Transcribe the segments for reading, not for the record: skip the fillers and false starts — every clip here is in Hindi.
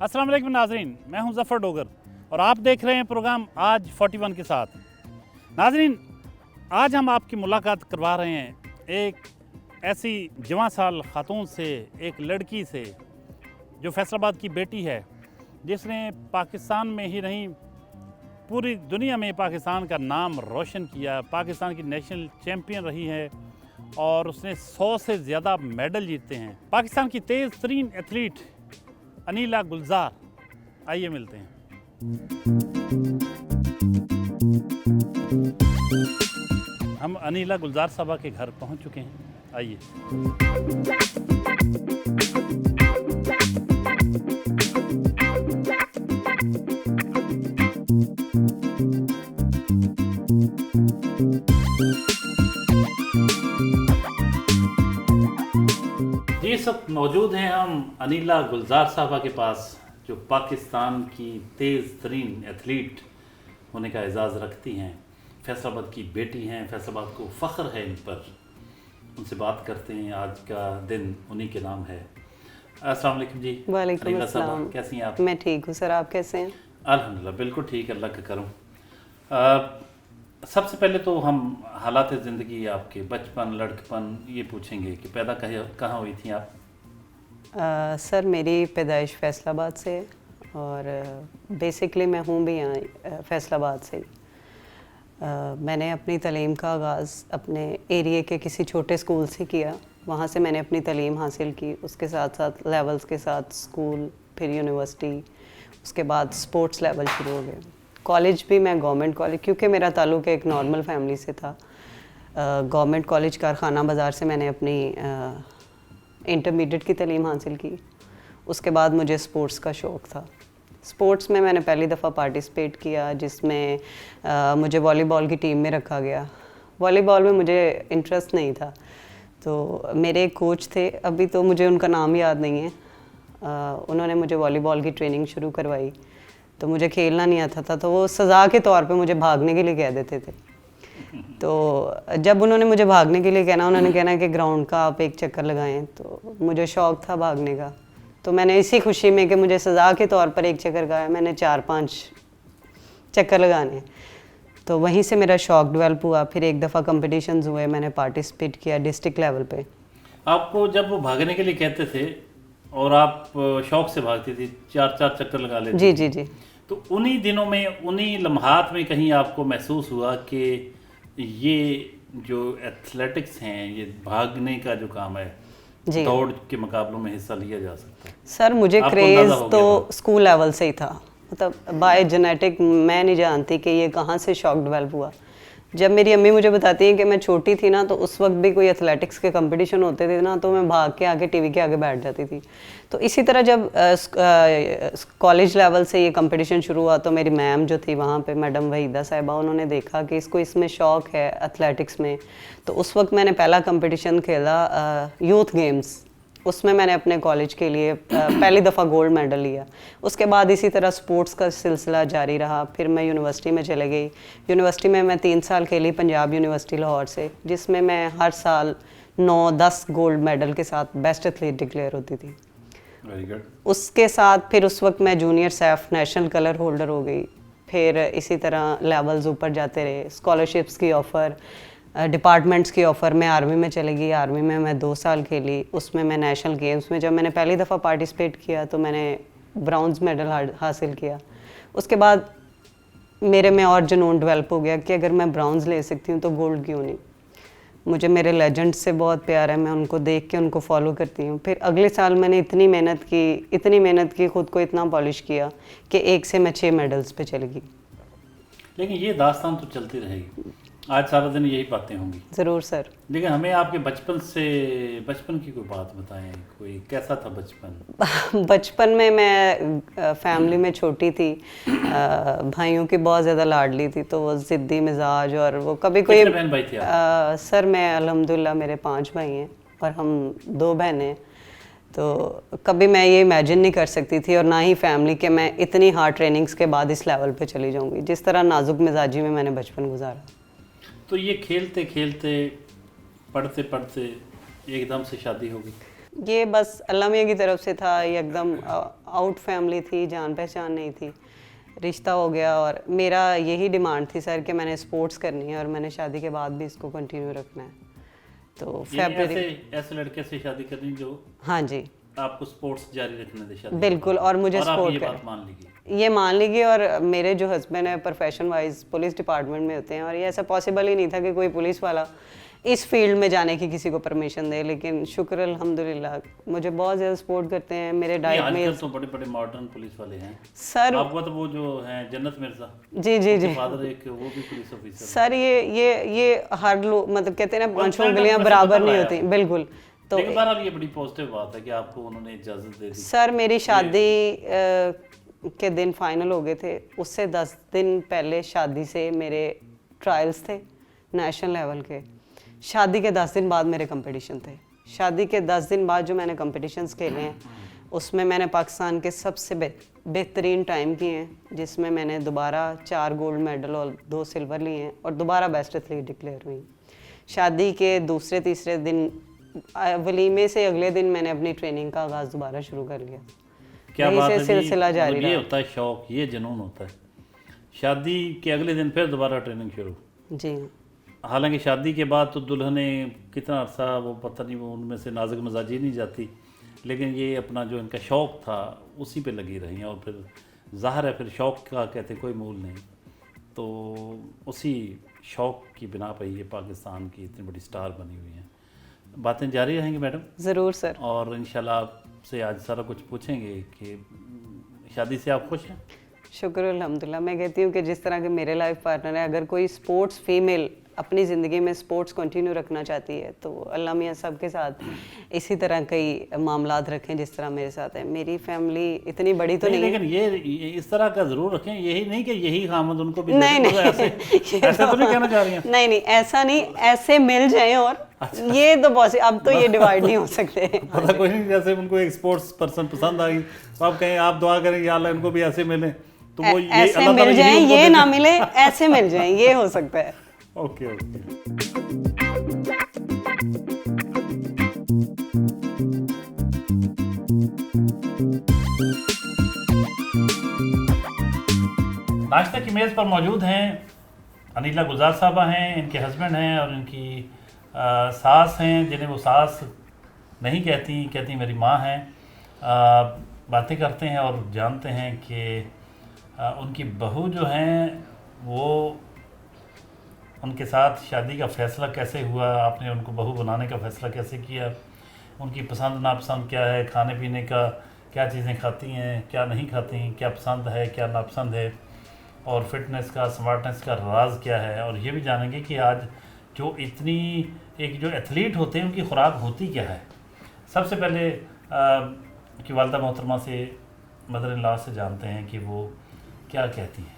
अस्सलाम वालेकुम नाजरीन, मैं हूं ज़फ़र डोगर और आप देख रहे हैं प्रोग्राम आज 41 के साथ। नाजरीन, आज हम आपकी मुलाकात करवा रहे हैं एक ऐसी जवां साल खातून से, एक लड़की से जो फैसलाबाद की बेटी है, जिसने पाकिस्तान में ही नहीं पूरी दुनिया में पाकिस्तान का नाम रोशन किया। पाकिस्तान की नेशनल चैम्पियन रही है और उसने 100 से ज़्यादा मेडल जीते हैं। पाकिस्तान की तेज़ तरीन एथलीट अनीला गुलजार, आइए मिलते हैं। हम अनीला गुलजार साहबा के घर पहुंच चुके हैं, आइए। जी, इस वक्त मौजूद हैं हम अनीला गुलजार साहबा के पास, जो पाकिस्तान की तेज़ तरीन एथलीट होने का एजाज़ रखती हैं। फैसलाबाद की बेटी हैं, फैसलाबाद को फ़ख्र है इन पर। उनसे बात करते हैं, आज का दिन उन्हीं के नाम है। अस्सलाम वालेकुम जी। वालेकुम अस्सलाम। कैसी हैं आप? मैं ठीक हूँ सर, आप कैसे हैं? अल्हम्दुलिल्लाह, बिल्कुल ठीक, अल्लाह का करम। सबसे पहले तो हम हालात ज़िंदगी, आपके बचपन, लड़कपन, ये पूछेंगे कि पैदा कहाँ हुई थी आप? सर, मेरी पैदाइश फैसलाबाद से है और बेसिकली मैं हूँ भी यहाँ फैसलाबाद से ही। मैंने अपनी तालीम का आगाज़ अपने एरिया के किसी छोटे स्कूल से किया। वहाँ से मैंने अपनी तालीम हासिल की। उसके साथ साथ लेवल्स के साथ स्कूल, फिर यूनिवर्सिटी, उसके बाद स्पोर्ट्स लेवल शुरू हो गए। कॉलेज भी मैं गवर्नमेंट कॉलेज, क्योंकि मेरा ताल्लुक़ एक नॉर्मल फैमिली से था, गवर्नमेंट कॉलेज कारखाना बाज़ार से मैंने अपनी इंटरमीडिएट की तालीम हासिल की। उसके बाद मुझे स्पोर्ट्स का शौक़ था। स्पोर्ट्स में मैंने पहली दफ़ा पार्टिसिपेट किया, जिसमें मुझे वॉलीबॉल की टीम में रखा गया। वॉलीबॉल में मुझे इंटरेस्ट नहीं था, तो मेरे एक कोच थे, अभी तो मुझे उनका नाम याद नहीं है, उन्होंने मुझे वॉलीबॉल की ट्रेनिंग शुरू करवाई। तो मुझे खेलना नहीं आता था, तो वो सज़ा के तौर पे मुझे भागने के लिए कह देते थे। तो जब उन्होंने मुझे भागने के लिए कहना, उन्होंने कहना कि ग्राउंड का आप एक चक्कर लगाएं, तो मुझे शौक़ था भागने का। तो मैंने इसी खुशी में कि मुझे सज़ा के तौर पर एक चक्कर लगाया, मैंने 4-5 चक्कर लगाने। तो वहीं से मेरा शौक़ डेवलप हुआ। फिर एक दफ़ा कंपटीशंस हुए, मैंने पार्टिसिपेट किया डिस्ट्रिक्ट लेवल पे। आपको जब वो भागने के लिए कहते थे और आप शौक़ से भागती थी, 4-4 चक्कर लगा लेती जी थी, जी जी, तो उन्हीं दिनों में, उन्हीं लम्हात में कहीं आपको महसूस हुआ कि ये जो एथलेटिक्स हैं, ये भागने का जो काम है, दौड़ के मुकाबलों में हिस्सा लिया जा सकता है? सर, मुझे क्रेज़ तो स्कूल लेवल से ही था। मतलब बाय जेनेटिक मैं नहीं जानती कि ये कहाँ से शौक़ डेवलप हुआ। जब मेरी अम्मी मुझे बताती हैं कि मैं छोटी थी ना, तो उस वक्त भी कोई एथलेटिक्स के कंपटीशन होते थे ना, तो मैं भाग के आके टीवी के आगे बैठ जाती थी। तो इसी तरह जब कॉलेज लेवल से ये कंपटीशन शुरू हुआ, तो मेरी मैम जो थी वहाँ पे, मैडम वहीदा साहिबा, उन्होंने देखा कि इसको इसमें शौक़ है एथलेटिक्स में। तो उस वक्त मैंने पहला कंपटीशन खेला यूथ गेम्स, उसमें मैंने अपने कॉलेज के लिए पहली दफ़ा गोल्ड मेडल लिया। उसके बाद इसी तरह स्पोर्ट्स का सिलसिला जारी रहा। फिर मैं यूनिवर्सिटी में चले गई। यूनिवर्सिटी में मैं 3 साल खेली पंजाब यूनिवर्सिटी लाहौर से, जिसमें मैं हर साल 9-10 गोल्ड मेडल के साथ बेस्ट एथलीट डिक्लेयर होती थी। Very good. उसके साथ फिर उस वक्त मैं junior Saif national colour holder हो गई। फिर इसी तरह लेवल्स ऊपर जाते रहे, स्कॉलरशिप्स की ऑफ़र, डिपार्टमेंट्स की ऑफ़र। मैं आर्मी में चली गई, आर्मी में मैं 2 साल खेली। उसमें मैं नेशनल गेम्स में जब मैंने पहली दफ़ा पार्टिसिपेट किया, तो मैंने ब्राउन्ज मेडल हासिल किया। उसके बाद मेरे में और जुनून डेवलप हो गया कि अगर मैं ब्राउन्ज ले सकती हूँ तो गोल्ड क्यों नहीं। मुझे मेरे लेजेंड्स से बहुत प्यार है, मैं उनको देख के उनको फॉलो करती हूँ। फिर अगले साल मैंने इतनी मेहनत की, खुद को इतना पॉलिश किया कि 1 से मैं 6 मेडल्स पे चली गई। लेकिन ये दास्तान तो चलती रहेगी, आज सारा दिन यही बातें होंगी। ज़रूर सर। लेकिन हमें आपके बचपन की कोई बात बताएं, कोई कैसा था बचपन? बचपन में मैं फैमिली में छोटी थी, भाइयों की बहुत ज़्यादा लाडली थी, तो वो ज़िद्दी मिजाज, और वो कभी कोई। कितने बहन भाई थे आप? सर, मैं अल्हम्दुलिल्लाह मेरे 5 भाई हैं और हम 2 बहनें। तो कभी मैं ये इमेजिन नहीं कर सकती थी, और ना ही फैमिली, कि मैं इतनी हार्ड ट्रेनिंग्स के बाद इस लेवल पे चली जाऊंगी, जिस तरह नाजुक मिजाजी में मैंने बचपन गुजारा। तो ये खेलते खेलते, पढ़ते पढ़ते एकदम से शादी हो गई? ये बस अल्लाह मियाँ की तरफ से था, ये एकदम आउट फैमिली थी, जान पहचान नहीं थी, रिश्ता हो गया। और मेरा यही डिमांड थी सर कि मैंने स्पोर्ट्स करनी है और मैंने शादी के बाद भी इसको कंटिन्यू रखना है। तो ऐसे ऐसे लड़के से शादी करनी जो हाँ जी आपको स्पोर्ट्स जारी रखने दे शादी, बिल्कुल। और मुझे और आप सपोर्ट ये कर बात मान लीजिए, ये मान लीजिए। और मेरे जो हस्बैंड है प्रोफेशन वाइज पुलिस डिपार्टमेंट में होते हैं, और ये ऐसा पॉसिबल ही नहीं था कि कोई पुलिस वाला इस फील्ड में जाने की किसी को परमिशन दे। लेकिन शुक्र अल्हम्दुलिल्लाह मुझे बहुत ज़्यादा सपोर्ट करते हैं। मेरे डाइट में आजकल तो बड़े बड़े मॉडर्न पुलिस वाले हैं सर। आपको तो वो जो हैं जन्नत मिर्जा, जी जी जी फादर एक वो भी पुलिस ऑफिसर सर, ये हर लोग मतलब कहते हैं ना, पांचों उंगलियां बराबर नहीं होती। बिल्कुल। तो लेकिन बहरहाल ये बड़ी पॉजिटिव बात है कि आपको उन्होंने इजाज़त दे दी। सर मेरी शादी के दिन फाइनल हो गए थे, उससे 10 दिन पहले शादी से मेरे ट्रायल्स थे नेशनल लेवल के। शादी के 10 दिन बाद मेरे कंपटीशन थे। शादी के 10 दिन बाद जो मैंने कंपटीशंस खेले हैं उसमें मैंने पाकिस्तान के सबसे बेहतरीन टाइम किए हैं, जिसमें मैंने दोबारा 4 गोल्ड मेडल और 2 सिल्वर लिए हैं और दोबारा बेस्ट एथलीट डिक्लेयर हुई। शादी के दूसरे तीसरे दिन वलीमे से अगले दिन मैंने अपनी ट्रेनिंग का आगाज़ दोबारा शुरू कर लिया। क्या बात है, सिलसिला जारी ये होता है शौक, ये जुनून होता है। शादी के अगले दिन फिर दोबारा ट्रेनिंग शुरू। जी। हालांकि शादी के बाद तो दुल्हने कितना अरसा वो पता नहीं, वो उनमें से नाजुक मजाजी नहीं जाती, लेकिन ये अपना जो इनका शौक़ था उसी पे लगी रही हैं। और फिर ज़ाहिर है फिर शौक़ का कहते कोई मूल नहीं, तो उसी शौक़ की बिना पर ये पाकिस्तान की इतनी बड़ी स्टार बनी हुई हैं। बातें जारी रहेंगी मैडम। ज़रूर सर। और इंशाल्लाह आपसे आज सारा कुछ पूछेंगे कि शादी से आप खुश हैं? शुक्र अल्हम्दुलिल्लाह। मैं कहती हूँ कि जिस तरह के मेरे लाइफ पार्टनर है, अगर कोई स्पोर्ट्स फीमेल अपनी ज़िंदगी में स्पोर्ट्स कंटिन्यू रखना चाहती है तो अल्लाह मियाँ सबके साथ इसी तरह कई मामलात रखें जिस तरह मेरे साथ है। मेरी फैमिली इतनी बड़ी तो नहीं, लेकिन ये इस तरह का ज़रूर रखें, यही नहीं कि यही खामद उनको भी नहीं नहीं ऐसा तो नहीं कहना चाह रही हैं? नहीं नहीं ऐसा नहीं, ऐसे मिल जाएं। और अच्छा। ये तो अब तो ये डिवाइड नहीं हो सकते। पता कोई नहीं, जैसे उनको एक स्पोर्ट्स पर्सन पसंद आ गई तो आप कहें आप दुआ करें या अल्लाह इनको भी ऐसे मिले, तो वो ये ऐसे मिल जाएं, ये ना मिले ऐसे मिल जाएं, ये हो सकता है। Okay okay. नाश्ते की मेज़ पर मौजूद हैं अनीला गुजार साहबा हैं, इनके हस्बैंड हैं और इनकी सास हैं, जिन्हें वो सास नहीं कहती मेरी माँ हैं। बातें करते हैं और जानते हैं कि उनकी बहू जो हैं वो उनके साथ शादी का फ़ैसला कैसे हुआ, आपने उनको बहू बनाने का फ़ैसला कैसे किया, उनकी पसंद नापसंद क्या है, खाने पीने का क्या चीज़ें खाती हैं क्या नहीं खाती, क्या पसंद है क्या नापसंद है, और फिटनेस का स्मार्टनेस का राज क्या है। और ये भी जानेंगे कि आज जो इतनी एक जो एथलीट होते हैं उनकी खुराक होती क्या है। सबसे पहले कि वालदा मोहतरमा से, मदर इन लॉ से जानते हैं कि वो क्या कहती हैं।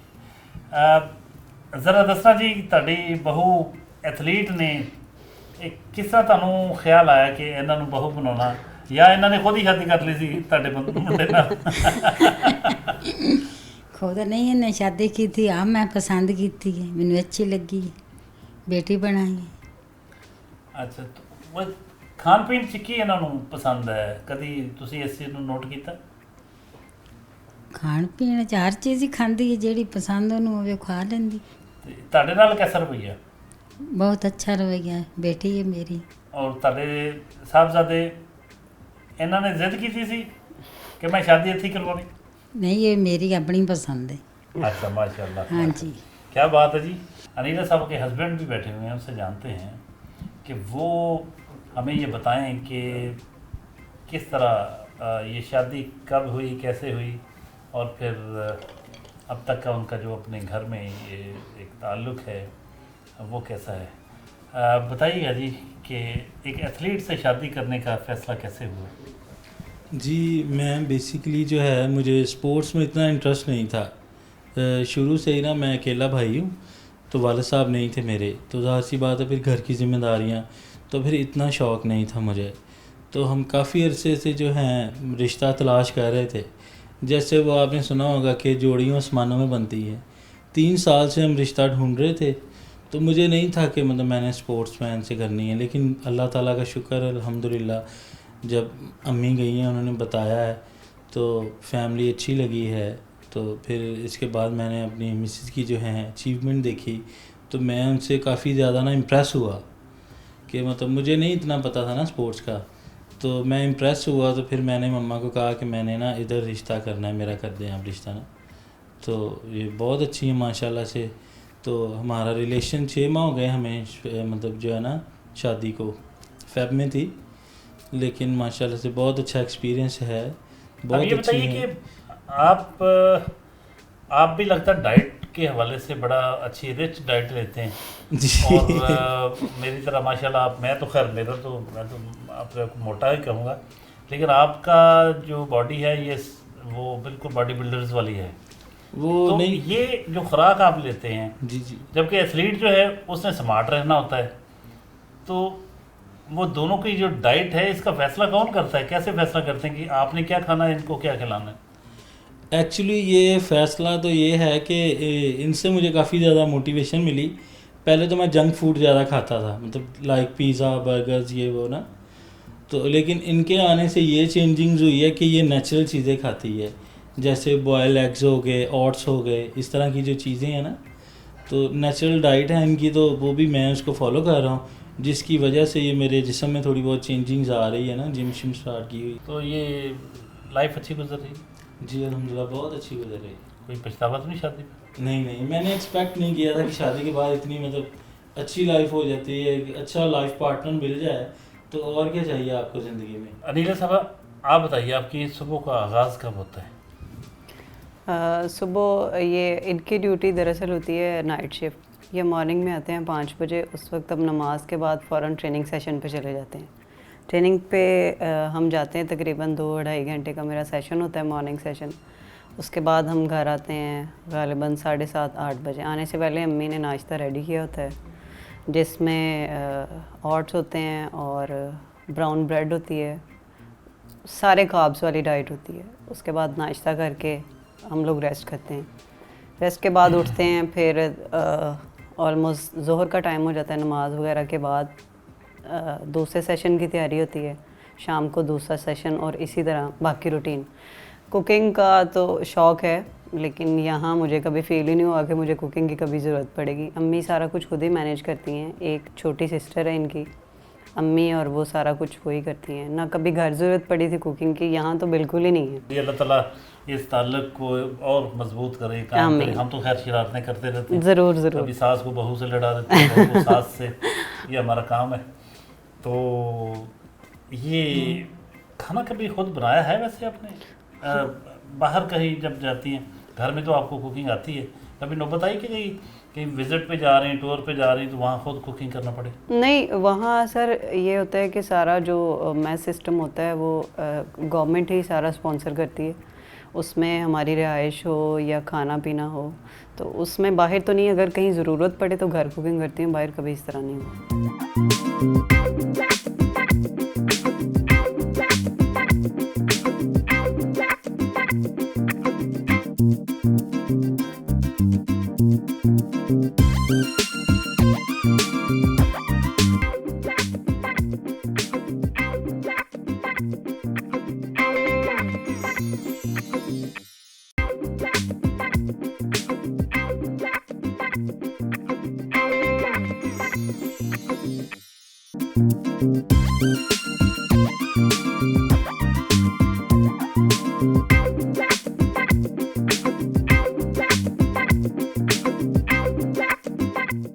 ज़रा दसना जी, ताड़ी बहू एथलीट ने किस तरह तुहानू ख्याल आया कि इन्हों बहू बनाना, या इन्होंने खुद ही शादी कर ली सी ताड़े मुंडे नाल? खुद नहीं, इन्हें शादी की थी, हाँ मैं पसंद की थी, मैनू अच्छी लगी, बेटी बनाई। अच्छा, तो वो खान पीन च की इन्हों पसंद है, कभी तुसी इस चीज़ नोट किया? खाण पीण च हर चीज़ ही खाती है, जिहड़ी पसंद उन्होंने होवे खा लेंदी। ताड़े नाल कैसा रवैया? बहुत अच्छा रवैया है, बेटी है मेरी। और ताड़े साहबजादे इन्होंने जिद की थी कि मैं शादी इत्थे करवानी? नहीं, ये मेरी अपनी पसंद है। अच्छा माशाल्लाह। हाँ जी। क्या बात है जी। अनीला साहब के हस्बैंड भी बैठे हुए हैं, उनसे जानते हैं कि वो हमें ये बताएं कि किस तरह ये शादी कब हुई, कैसे हुई, और फिर अब तक का उनका जो अपने घर में ये एक ताल्लुक़ है वो कैसा है। बताइएगा जी कि एक एथलीट से शादी करने का फ़ैसला कैसे हुआ? जी, मैं बेसिकली जो है मुझे स्पोर्ट्स में इतना इंटरेस्ट नहीं था। शुरू से ही ना मैं अकेला भाई हूँ, तो वालिद साहब नहीं थे मेरे, तो ज़ाहिर सी बात है फिर घर की ज़िम्मेदारियाँ, तो फिर इतना शौक़ नहीं था मुझे। तो हम काफ़ी अरसे से जो हैं रिश्ता तलाश कर रहे थे। जैसे वो आपने सुना होगा कि जोड़ियाँ आसमानों में बनती है। 3 साल से हम रिश्ता ढूंढ रहे थे, तो मुझे नहीं था कि मतलब मैंने स्पोर्ट्स मैन से करनी है, लेकिन अल्लाह ताला का शुक्र अल्हम्दुलिल्लाह जब अम्मी गई हैं उन्होंने बताया है तो फैमिली अच्छी लगी है। तो फिर इसके बाद मैंने अपनी मिसेस की जो है अचीवमेंट देखी तो मैं उनसे काफ़ी ज़्यादा ना इम्प्रेस हुआ कि मतलब मुझे नहीं इतना पता था ना स्पोर्ट्स का, तो मैं इम्प्रेस हुआ। तो फिर मैंने मम्मा को कहा कि मैंने ना इधर रिश्ता करना है, मेरा कर दें आप रिश्ता ना। तो ये बहुत अच्छी है माशाल्लाह से। तो हमारा रिलेशन 6 माह हो गए हमें, मतलब जो है ना शादी को फेब में थी, लेकिन माशाल्लाह से बहुत अच्छा एक्सपीरियंस है। अब बहुत ये अच्छी बताइए है। कि आप भी लगता है डाइट के हवाले से बड़ा अच्छी रिच डाइट लेते हैं जी और मेरी तरह माशाल्लाह मैं तो खैर मैं तो आपको मोटा ही कहूँगा, लेकिन आपका जो बॉडी है ये वो बिल्कुल बॉडी बिल्डर्स वाली है। वो तो नहीं। ये जो खुराक आप लेते हैं, जी जी। जबकि एथलीट जो है उसने स्मार्ट रहना होता है, तो वो दोनों की जो डाइट है इसका फैसला कौन करता है? कैसे फैसला करते हैं कि आपने क्या खाना है, इनको क्या खिलाना है? एक्चुअली ये फ़ैसला तो ये है कि इनसे मुझे काफ़ी ज़्यादा मोटिवेशन मिली। पहले तो मैं जंक फूड ज़्यादा खाता था, मतलब लाइक पिज़्ज़ा बर्गर्स ये वो ना। तो लेकिन इनके आने से ये चेंजिंग्स हुई है कि ये नेचुरल चीज़ें खाती है, जैसे बॉयल एग्स हो गए, ओट्स हो गए, इस तरह की जो चीज़ें हैं ना, तो नेचुरल डाइट है इनकी, तो वो भी मैं उसको फॉलो कर रहा हूँ, जिसकी वजह से ये मेरे जिस्म में थोड़ी बहुत चेंजिंग्स आ रही है ना, जिम शिम स्टार्ट की हुई। तो ये लाइफ अच्छी गुजर रही है? जी अल्हम्दुलिल्लाह बहुत अच्छी गुजर रही। कोई पछतावा तो नहीं शादी पे? नहीं, मैंने एक्सपेक्ट नहीं किया था कि शादी के बाद इतनी मतलब अच्छी लाइफ हो जाती है, एक अच्छा लाइफ पार्टनर मिल जाए, तो और क्या चाहिए आपको ज़िंदगी में। अनिला साहब आप बताइए, आपकी सुबह का आगाज़ कब होता है? सुबह ये इनकी ड्यूटी दरअसल होती है नाइट शिफ्ट। ये मॉर्निंग में आते हैं 5 बजे, उस वक्त हम नमाज के बाद फ़ौरन ट्रेनिंग सेशन पे चले जाते हैं। ट्रेनिंग पे हम जाते हैं, तकरीबन 2-2.5 घंटे का मेरा सेशन होता है, मॉर्निंग सेशन। उसके बाद हम घर आते हैं गालिबन 7:30-8 बजे। आने से पहले अम्मी ने नाश्ता रेडी किया होता है, जिसमें ओट्स होते हैं और ब्राउन ब्रेड होती है, सारे कार्ब्स वाली डाइट होती है। उसके बाद नाश्ता करके हम लोग रेस्ट करते हैं। रेस्ट के बाद उठते हैं, फिर ऑलमोस्ट ज़ोहर का टाइम हो जाता है। नमाज वगैरह के बाद दूसरे सेशन की तैयारी होती है, शाम को दूसरा सेशन, और इसी तरह बाकी रूटीन। कुकिंग का तो शौक़ है, लेकिन यहाँ मुझे कभी फील ही नहीं हुआ कि मुझे कुकिंग की कभी ज़रूरत पड़ेगी। अम्मी सारा कुछ खुद ही मैनेज करती हैं। एक छोटी सिस्टर है इनकी, अम्मी, और वो सारा कुछ वही करती हैं। ना कभी घर ज़रूरत पड़ी थी कुकिंग की, यहाँ तो बिल्कुल ही नहीं है। ये अल्लाह ताला इस ताल्लुक को और मजबूत करे, काम करे। हम तो खैर शरारतें करते रहते हैं, ज़रूर कभी सास को बहू से लड़ा देते हैं, बहू को सास से, ये हमारा काम है। तो ये खाना कभी खुद बनाया है वैसे आपने? बाहर कहीं जब जाती हैं, घर में तो आपको कुकिंग आती है, कभी नौबत आई कि कहीं विज़िट पे जा रही हैं, टूर पे जा रही हैं, तो वहाँ खुद कुकिंग करना पड़े? नहीं, वहाँ सर ये होता है कि सारा जो मैस सिस्टम होता है वो गवर्नमेंट ही सारा स्पॉन्सर करती है। उसमें हमारी रिहाइश हो या खाना पीना हो, तो उसमें बाहर तो नहीं। अगर कहीं ज़रूरत पड़े तो घर कुकिंग करती हूँ, बाहर कभी इस तरह नहीं हुआ।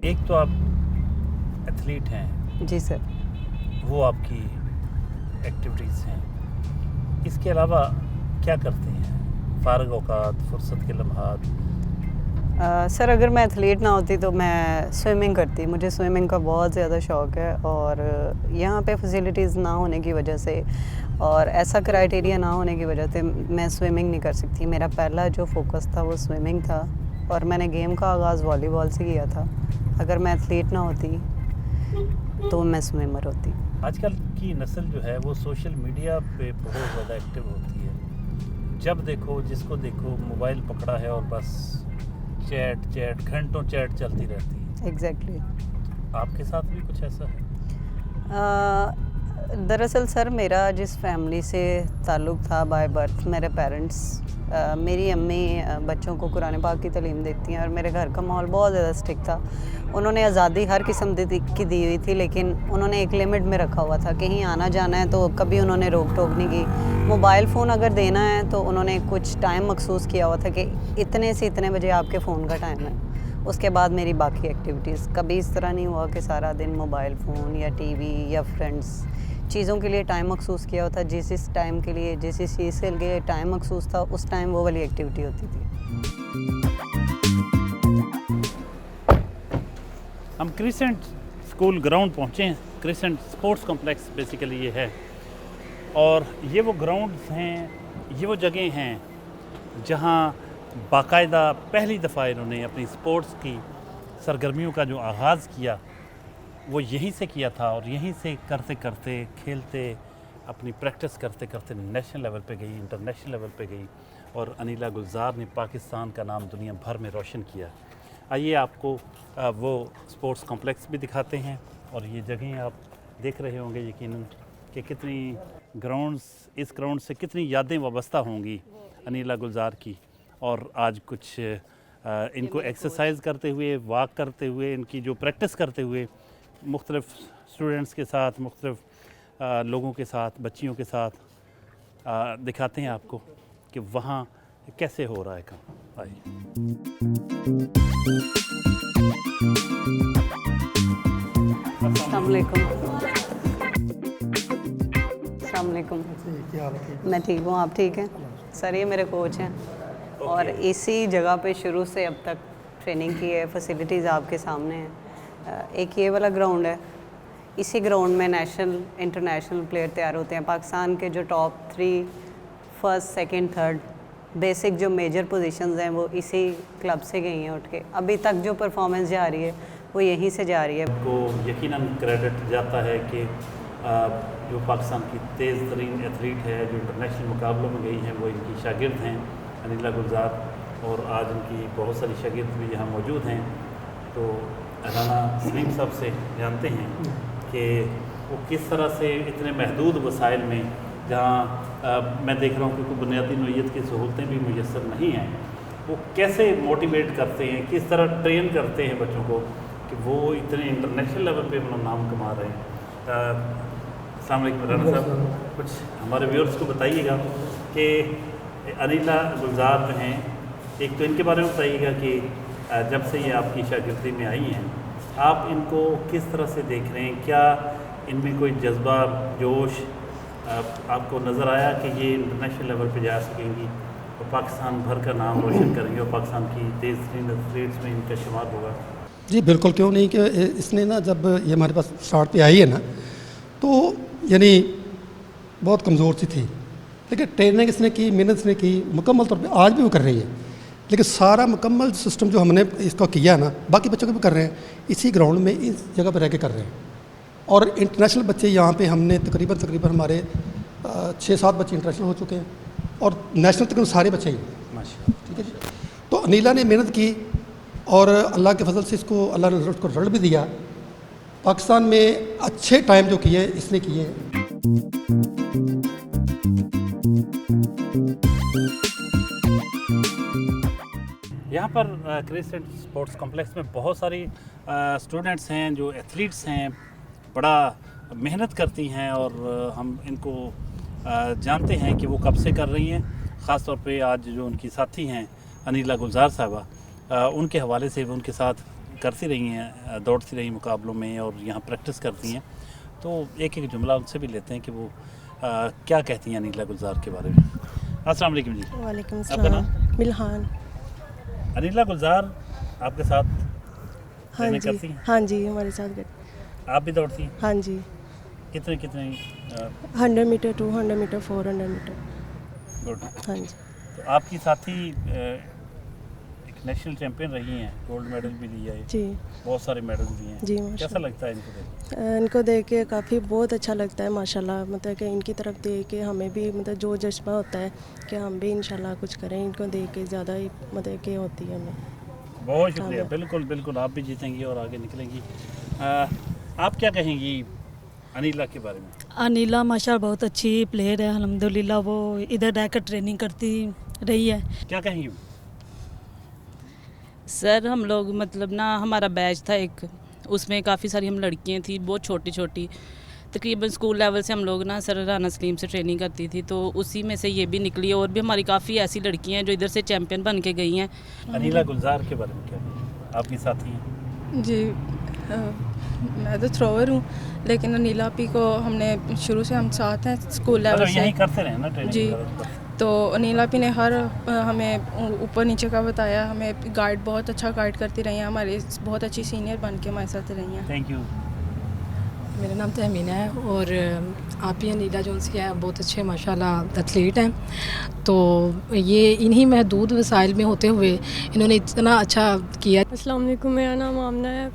एक तो आप एथलीट हैं, जी सर। वो आपकी एक्टिविटीज़ हैं, इसके अलावा क्या करते हैं? फ़ारग औकात, फुर्सत के लम्हात? सर अगर मैं एथलीट ना होती तो मैं स्विमिंग करती। मुझे स्विमिंग का बहुत ज़्यादा शौक़ है, और यहाँ पे फैसिलिटीज़ ना होने की वजह से और ऐसा क्राइटेरिया ना होने की वजह से मैं स्विमिंग नहीं कर सकती। मेरा पहला जो फोकस था वो स्विमिंग था, और मैंने गेम का आगाज़ वॉलीबॉल से किया था। अगर मैं एथलीट ना होती तो मैं स्विमर होती। आजकल की नस्ल जो है वो सोशल मीडिया पे बहुत ज़्यादा एक्टिव होती है। जब देखो जिसको देखो मोबाइल पकड़ा है और बस चैट घंटों चैट चलती रहती है। एग्जैक्टली। आपके साथ भी कुछ ऐसा है? दरअसल सर मेरा जिस फैमिली से ताल्लुक़ था बाय बर्थ, मेरे पेरेंट्स, मेरी अम्मी बच्चों को कुरान पाक की तालीम देती हैं और मेरे घर का माहौल बहुत ज़्यादा स्ट्रिक्ट था। उन्होंने आज़ादी हर किस्म की दी हुई थी, लेकिन उन्होंने एक लिमिट में रखा हुआ था। कहीं आना जाना है तो कभी उन्होंने रोक टोक नहीं की। मोबाइल फ़ोन अगर देना है तो उन्होंने कुछ टाइम मखसूस किया हुआ था कि इतने से इतने बजे आपके फ़ोन का टाइम है, उसके बाद मेरी बाकी एक्टिविटीज़। कभी इस तरह नहीं हुआ कि सारा दिन मोबाइल फ़ोन या टीवी या फ्रेंड्स चीज़ों के लिए टाइम मखसूस किया होता। जिस टाइम के लिए जिस चीज़ के लिए टाइम मखसूस था उस टाइम वो वाली एक्टिविटी होती थी। हम क्रिसेंट स्कूल ग्राउंड पहुँचे हैं। क्रिसेंट स्पोर्ट्स कॉम्प्लेक्स बेसिकली ये है, और ये वो ग्राउंड्स हैं, ये वो जगह हैं जहाँ बाकायदा पहली दफ़ा इन्होंने अपनी स्पोर्ट्स की सरगर्मियों का जो आगाज़ किया वो यहीं से किया था, और यहीं से करते करते खेलते अपनी प्रैक्टिस करते करते नेशनल लेवल पे गई, इंटरनेशनल लेवल पे गई, और अनीला गुलजार ने पाकिस्तान का नाम दुनिया भर में रोशन किया। आइए आपको वो स्पोर्ट्स कॉम्प्लेक्स भी दिखाते हैं, और ये जगहें आप देख रहे होंगे यकीनन कि कितनी इस ग्राउंड से कितनी यादें वाबस्ता होंगी अनीला गुलजार की। और आज कुछ इनको एक्सरसाइज करते हुए, वॉक करते हुए, इनकी जो प्रैक्टिस करते हुए मुख्तलिफ़ स्टूडेंट्स के साथ, मुख्तलिफ़ लोगों के साथ, बच्चियों के साथ दिखाते हैं आपको कि वहाँ कैसे हो रहा है काम। आइए। अस्सलाम वालेकुम। अस्सलाम वालेकुम। मैं ठीक हूँ, आप ठीक हैं? सर ये मेरे कोच हैं, और इसी जगह पे शुरू से अब तक ट्रेनिंग की है। फैसिलिटीज़ आपके सामने हैं। एक ये वाला ग्राउंड है, इसी ग्राउंड में नेशनल इंटरनेशनल प्लेयर तैयार होते हैं। पाकिस्तान के जो top 3 first, second, third basic जो मेजर पोजीशंस हैं वो इसी क्लब से गई हैं उठ के। अभी तक जो परफॉर्मेंस जा रही है वो यहीं से जा रही है। को यकीनन क्रेडिट जाता है कि जो पाकिस्तान की तेज़ तरीन एथलीट है, जो इंटरनेशनल मुकाबलों में गई हैं, वो इनकी शागिर्द हैं अनीला गुलजार, और आज इनकी बहुत सारी शागिर्द भी यहाँ मौजूद हैं। तो राना सलीम साहब से जानते हैं कि वो किस तरह से इतने महदूद वसाइल में, जहाँ मैं देख रहा हूँ कि कोई बुनियादी नौइयत की सहूलतें भी मुयस्सर नहीं हैं, वो कैसे मोटिवेट करते हैं, किस तरह ट्रेन करते हैं बच्चों को कि वो इतने इंटरनेशनल लेवल पे अपना नाम कमा रहे हैं। अस्सलाम वालेकुम राना साहब, कुछ हमारे व्यूअर्स को बताइएगा कि अनीला गुलजार जो हैं, एक तो इनके बारे में बताइएगा कि जब से ये आपकी शागिर्दी में आई हैं, आप इनको किस तरह से देख रहे हैं? क्या इनमें कोई जज्बा, जोश आपको नज़र आया कि ये इंटरनेशनल लेवल पे जा सकेंगी और पाकिस्तान भर का नाम रोशन करेंगे और पाकिस्तान की तेज़ तरीन एथलीट्स में इनका शुमार होगा? जी बिल्कुल, क्यों नहीं कि इसने ना जब ये हमारे पास स्टार्ट पे आई है ना, तो यानी बहुत कमज़ोर सी थी, लेकिन ट्रेनिंग इसने की, मेहनत इसने की मुकम्मल तौर पे, आज भी वो कर रही है। लेकिन सारा मुकम्मल सिस्टम जो हमने इसका किया ना, बाकी बच्चों को भी कर रहे हैं, इसी ग्राउंड में इस जगह पर रह के कर रहे हैं। और इंटरनेशनल बच्चे यहाँ पे हमने तकरीबन हमारे 6-7 बच्चे इंटरनेशनल हो चुके हैं, और नेशनल तकरीबन सारे बच्चे ही, ठीक है जी। तो अनीला ने मेहनत की, और अल्लाह के फजल से इसको अल्लाह ने उसको रिजल्ट भी दिया। पाकिस्तान में अच्छे टाइम जो किए इसने किए। यहाँ पर क्रिसेंट स्पोर्ट्स कॉम्प्लेक्स में बहुत सारी स्टूडेंट्स हैं जो एथलीट्स हैं, बड़ा मेहनत करती हैं, और हम इनको जानते हैं कि वो कब से कर रही हैं। ख़ास तौर पे आज जो उनकी साथी हैं अनीला गुलजार साहबा, उनके हवाले से वो उनके साथ करती रही हैं, दौड़ती रही मुकाबलों में, और यहाँ प्रैक्टिस करती हैं। तो एक एक जुमला उनसे भी लेते हैं कि वो क्या कहती हैं अनीला गुलजार के बारे में। अस्सलाम वालेकुम जी। वालेकुम आपका सलाम। नाम? मिल्हान। अनीला गुलजार आपके साथ हाँ ट्रेनिंग जी, करती हैं? हाँ जी, हमारे साथ करती। आप भी दौड़ती हैं? हाँ जी, कितने 100 मीटर, 200 मीटर, 400 मीटर। गुड। हाँ जी, तो आपकी साथी एक नेशनल चैंपियन रही हैं, गोल्ड मेडल भी लिया है, जी बहुत सारे मेडल दिए हैं। जी, कैसा माशाल्लाह। लगता है इनको देख? इनको देख के काफ़ी बहुत अच्छा लगता है माशाल्लाह। मतलब कि इनकी तरफ देख के हमें भी मतलब जो जज्बा होता है कि हम भी इंशाल्लाह कुछ करें, इनको देख के ज़्यादा ही मतलब कि होती है हमें। बहुत शुक्रिया। हाँ। बिल्कुल बिल्कुल, आप भी जीतेंगी और आगे निकलेंगी। आप क्या कहेंगी अनिला के बारे में। अनिला माशा बहुत अच्छी प्लेयर है अल्हम्दुलिल्लाह। वो इधर रहकर ट्रेनिंग करती रही है। क्या कहेंगे? सर हम लोग मतलब ना हमारा बैच था एक, उसमें काफ़ी सारी हम लड़कियां थी बहुत छोटी छोटी, तकरीबन स्कूल लेवल से हम लोग ना सर राना सलीम से ट्रेनिंग करती थी, तो उसी में से ये भी निकली। और भी हमारी काफ़ी ऐसी लड़कियां हैं जो इधर से चैम्पियन बन के गई हैं। अनिला गुलजार के बारे में क्या कहेंगे? आपकी साथी हैं। जी मैं तो थ्रोवर हूँ, लेकिन अनिला पी को हमने शुरू से हम साथ हैं स्कूल लेवल से। यहीं करते रहे ना ट्रेनिंग? जी, तो अनिला पी ने हर हमें ऊपर नीचे का बताया, हमें गाइड बहुत अच्छा गाइड करती रही हैं, हमारी बहुत अच्छी सीनियर बन के हमारे साथ रही हैं। Thank you. मेरा नाम तहमीना है और आप ही अनिला जोन्स के हैं, बहुत अच्छे माशाल्लाह एथलीट हैं। तो ये इन्हीं महदूद वसाइल में होते हुए इन्होंने इतना अच्छा किया। अस्सलाम वालेकुम, मेरा नाम आमना है।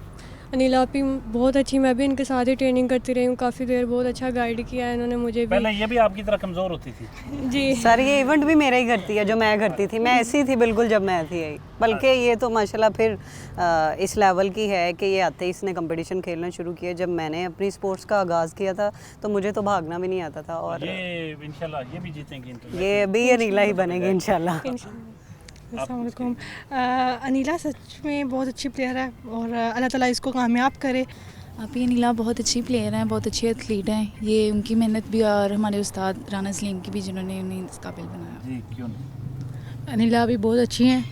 अनिला आपी बहुत अच्छी, मैं भी इनके साथ ही ट्रेनिंग करती रही हूँ काफ़ी देर। बहुत अच्छा गाइड किया है इन्होंने मुझे भी। पहले ये भी आपकी तरह कमज़ोर होती थी? जी सर ये इवेंट भी मेरा ही करती है जो मैं करती थी। मैं ऐसी थी बिल्कुल जब मैं थी, बल्कि ये तो माशाल्लाह फिर इस लेवल की है कि ये आते ही इसने कंपटीशन खेलना शुरू किया। जब मैंने अपनी स्पोर्ट्स का आगाज़ किया था तो मुझे तो भागना भी नहीं आता था। और ये इंशाल्लाह ये भी जीतेंगी। ये अभी अनिला ही बनेगी इंशाल्लाह। अस्सलाम वालेकुम। अनिला सच में बहुत अच्छी प्लेयर है और अल्लाह ताला इसको कामयाब करे। आप ही अनिला बहुत अच्छी प्लेयर हैं, बहुत अच्छी एथलीट हैं। ये उनकी मेहनत भी और हमारे उस्ताद राना सलीम की भी, जिन्होंने उन्हें इस काबिल बनाया। जी क्यों नहीं? अनिला भी बहुत अच्छी हैं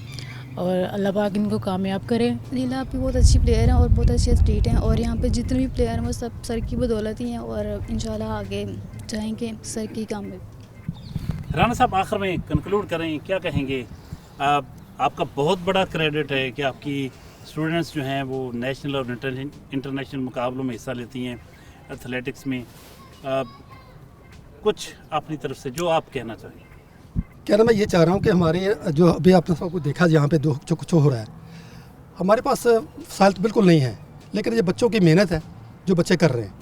और अल्लाह पाक इनको कामयाब करे। अनिला आप भी बहुत अच्छी प्लेयर हैं और बहुत अच्छी एथलीट हैं, और यहाँ पे जितने भी प्लेयर हैं वो सब सर की बदौलत ही हैं और इंशाल्लाह आगे जाएंगे सर की कामयाब। राना साहब आखिर में कंक्लूड करें, क्या कहेंगे? आपका बहुत बड़ा क्रेडिट है कि आपकी स्टूडेंट्स जो हैं वो नेशनल और इंटरनेशनल मुकाबलों में हिस्सा लेती हैं एथलेटिक्स में। कुछ अपनी तरफ से जो आप कहना चाहिए। कहना मैं ये चाह रहा हूँ कि हमारे जो अभी आपने सबको देखा यहाँ पे जो कुछ हो रहा है, हमारे पास साल तो बिल्कुल नहीं है, लेकिन ये बच्चों की मेहनत है जो बच्चे कर रहे हैं।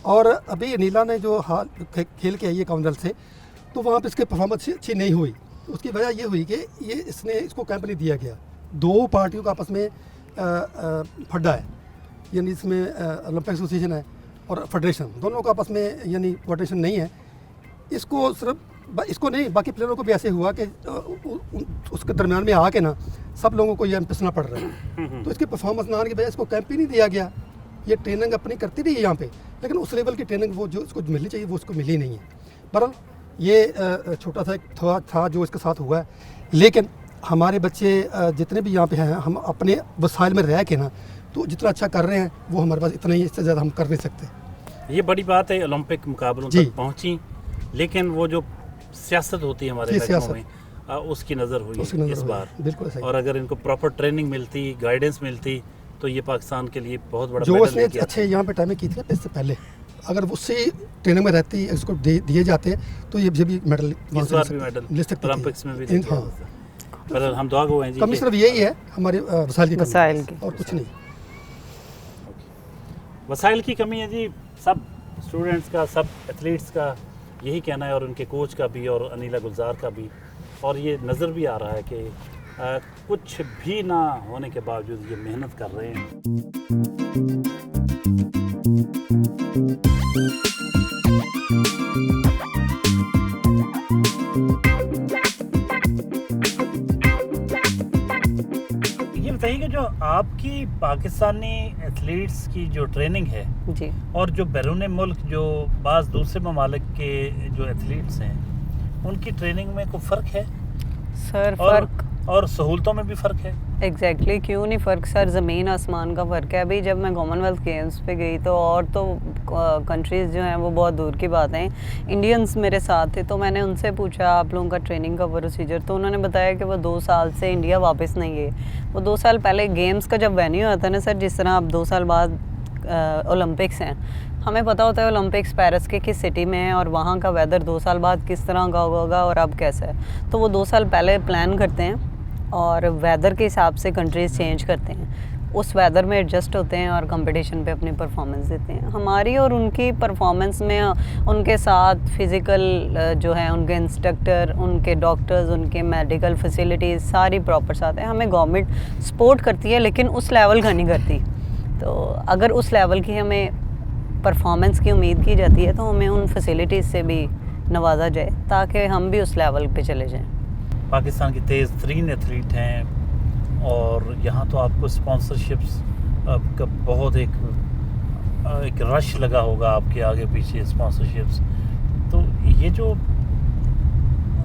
और अभी अनिला ने जो हाल खेल के आई है कॉमनवेल्थ से, तो वहाँ पे इसकी परफॉर्मेंस अच्छी नहीं हुई। उसकी वजह ये हुई कि इसको कैंप नहीं दिया गया। दो पार्टियों का आपस में फड्डा है, यानी इसमें ओलंपिक एसोसिएशन है और फेडरेशन, दोनों का आपस में यानी कोऑर्डिनेशन नहीं है। इसको सिर्फ इसको नहीं, बाकी प्लेयरों को भी ऐसे हुआ कि उसके दरमियान में आके ना सब लोगों को ये पिसना पड़ रहा है। तो इसकी परफॉर्मेंस ना आने की वजह इसको कैंप ही नहीं दिया गया। ये ट्रेनिंग अपनी करती रही है यहाँ पे, लेकिन उस लेवल की ट्रेनिंग वो जो इसको मिलनी चाहिए वो उसको मिली नहीं है। बहरहाल ये छोटा सा एक था जो इसके साथ हुआ है, लेकिन हमारे बच्चे जितने भी यहाँ पे हैं, हम अपने वसाइल में रह के ना तो जितना अच्छा कर रहे हैं वो हमारे पास इतना ही, इससे ज़्यादा हम कर नहीं सकते। ये बड़ी बात है, ओलंपिक मुकाबलों तक पहुँची, लेकिन वो जो सियासत होती है हमारे इलाकों में उसकी नज़र हुई इस बार। बिल्कुल सही। और अगर इनको प्रॉपर ट्रेनिंग मिलती, गाइडेंस मिलती, तो ये पाकिस्तान के लिए बहुत बड़ा जो उसने अच्छे यहाँ पे टाइमिंग की थी इससे पहले, अगर उससे ट्रेनिंग में रहती इसको दिए जाते तो ये भी मेडल ले सकते ओलंपिक्स में भी। हाँ, पर हम दुआ गो हैं जी। कमी सिर्फ यही है हमारे वसाइल की और कुछ नहीं। वसाइल की कमी है जी, सब स्टूडेंट्स का, सब एथलीट्स का यही कहना है, और उनके कोच का भी और अनिला गुलजार का भी। और ये नज़र भी आ रहा है कि कुछ भी ना होने के बावजूद ये मेहनत कर रहे हैं। ये बताइए कि जो आपकी पाकिस्तानी एथलीट्स की जो ट्रेनिंग है जी, और जो बैरून मुल्क जो बाज़ दूसरे ममालिक के जो एथलीट्स हैं उनकी ट्रेनिंग में कोई फ़र्क है सर? फ़र्क और सहूलतों में भी फ़र्क है। एग्जैक्टली क्यों नहीं फ़र्क सर, ज़मीन आसमान का फ़र्क है। अभी जब मैं कॉमनवेल्थ गेम्स पे गई तो और तो कंट्रीज़ जो हैं वो बहुत दूर की बात है, इंडियंस मेरे साथ थे, तो मैंने उनसे पूछा आप लोगों का ट्रेनिंग का प्रोसीजर, तो उन्होंने बताया कि वो 2 साल से इंडिया वापस नहीं गए। वो 2 साल पहले गेम्स का जब वेन्यू आता है ना सर, जिस तरह अब 2 साल बाद ओलंपिक्स हैं, हमें पता होता है ओलंपिक्स पेरिस के किस सिटी में है और वहाँ का वेदर 2 साल बाद किस तरह का होगा और अब कैसा है। तो वो 2 साल पहले प्लान करते हैं और वेदर के हिसाब से कंट्रीज़ चेंज करते हैं, उस वेदर में एडजस्ट होते हैं और कंपटीशन पे अपनी परफॉर्मेंस देते हैं। हमारी और उनकी परफॉर्मेंस में उनके साथ फिज़िकल जो है उनके इंस्ट्रक्टर, उनके डॉक्टर्स, उनके मेडिकल फैसिलिटीज़ सारी प्रॉपर साथ है। हमें गवर्नमेंट सपोर्ट करती है लेकिन उस लेवल का नहीं करती। तो अगर उस लेवल की हमें परफॉर्मेंस की उम्मीद की जाती है तो हमें उन फैसिलिटीज़ से भी नवाजा जाए ताकि हम भी उस लेवल पे चले जाएं। पाकिस्तान की तेज़ तरीन एथलीट हैं और यहाँ तो आपको स्पॉन्सरशिप्स का बहुत एक रश लगा होगा आपके आगे पीछे स्पॉन्सरशिप्स। तो ये जो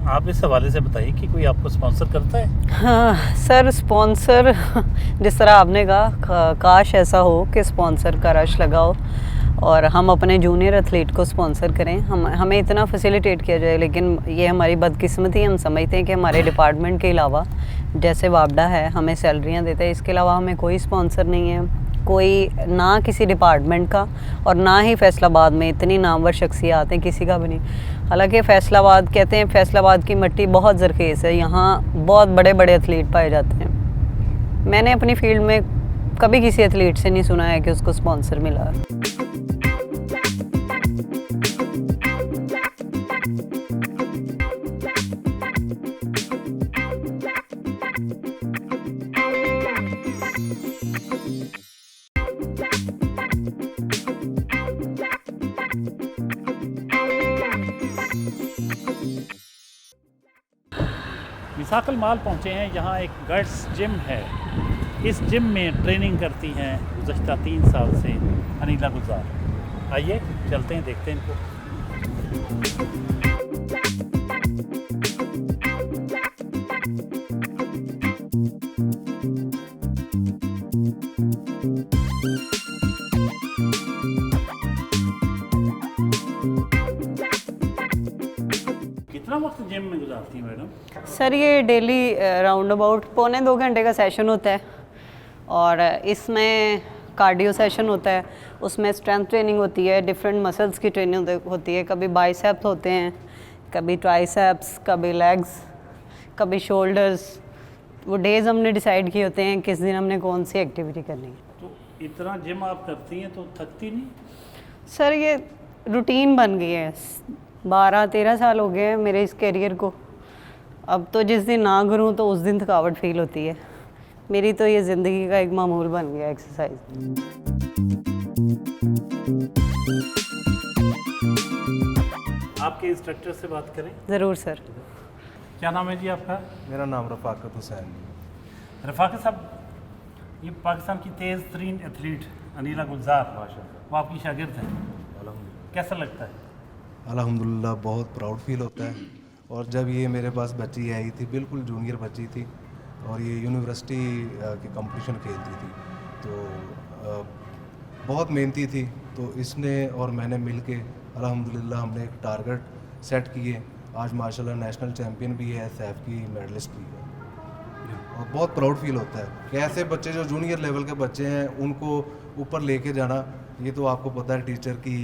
आप इस हवाले से बताइए कि कोई आपको स्पॉन्सर करता है? हाँ सर, स्पॉन्सर जिस तरह आपने कहा, काश ऐसा हो कि स्पॉन्सर का रश लगा हो और हम अपने जूनियर एथलीट को स्पॉन्सर करें, हमें इतना फैसिलिटेट किया जाए। लेकिन ये हमारी बदकिस्मती, हम समझते हैं कि हमारे डिपार्टमेंट के अलावा जैसे वापडा है हमें सैलरियाँ देता है, इसके अलावा हमें कोई स्पॉन्सर नहीं है, कोई ना किसी डिपार्टमेंट का और ना ही फैसलाबाद में इतनी नामवर शख्सियात हैं, किसी का भी नहीं। हालांकि फैसलाबाद कहते हैं फैसलाबाद की मिट्टी बहुत ज़रखेज़ है, यहाँ बहुत बड़े बड़े एथलीट पाए जाते हैं। मैंने अपनी फील्ड में कभी किसी एथलीट से नहीं सुना है कि उसको स्पॉन्सर मिला। मिसाकल माल पहुँचे हैं, यहाँ एक गर्ल्स जिम है। इस जिम में ट्रेनिंग करती हैं गुज़श्ता 3 साल से अनीला गुलजार। आइए चलते हैं, देखते हैं इनको। कितना वक्त जिम में गुजारती हैं मैडम? सर ये डेली राउंड अबाउट 1.25 घंटे का सेशन होता है और इसमें कार्डियो सेशन होता है, उसमें स्ट्रेंथ ट्रेनिंग होती है, डिफरेंट मसल्स की ट्रेनिंग होती है। कभी बाइसेप्स होते हैं, कभी ट्राइसेप्स, कभी लेग्स, कभी शोल्डर्स। वो डेज़ हमने डिसाइड किए होते हैं किस दिन हमने कौन सी एक्टिविटी करनी है। तो इतना जिम आप करती हैं तो थकती नहीं? सर ये रूटीन बन गई है, 12-13 साल हो गए हैं मेरे इस करियर को। अब तो जिस दिन ना करूँ तो उस दिन थकावट फील होती है। मेरी तो ये ज़िंदगी का एक मामूल बन गया एक्सरसाइज। आपके इंस्ट्रक्टर से बात करें? ज़रूर सर। क्या नाम है जी आपका? मेरा नाम रफ़ाकत हुसैन है। रफ़ाकत साहब, ये पाकिस्तान की तेज़ तरीन एथलीट अनीला गुलजार, वो आपकी शागिर्द हैं। कैसा लगता है? अल्हम्दुलिल्लाह बहुत प्राउड फील होता है। और जब ये मेरे पास बच्ची आई थी, बिल्कुल जूनियर बच्ची थी और ये यूनिवर्सिटी के कंपटीशन खेलती थी, तो बहुत मेहनती थी। तो इसने और मैंने मिलके अल्हम्दुलिल्लाह हमने एक टारगेट सेट किए। आज माशाल्लाह नेशनल चैम्पियन भी है, सैफ की मेडलिस्ट भी है और बहुत प्राउड फील होता है कि ऐसे बच्चे जो जूनियर लेवल के बच्चे हैं उनको ऊपर लेके जाना, ये तो आपको पता है टीचर की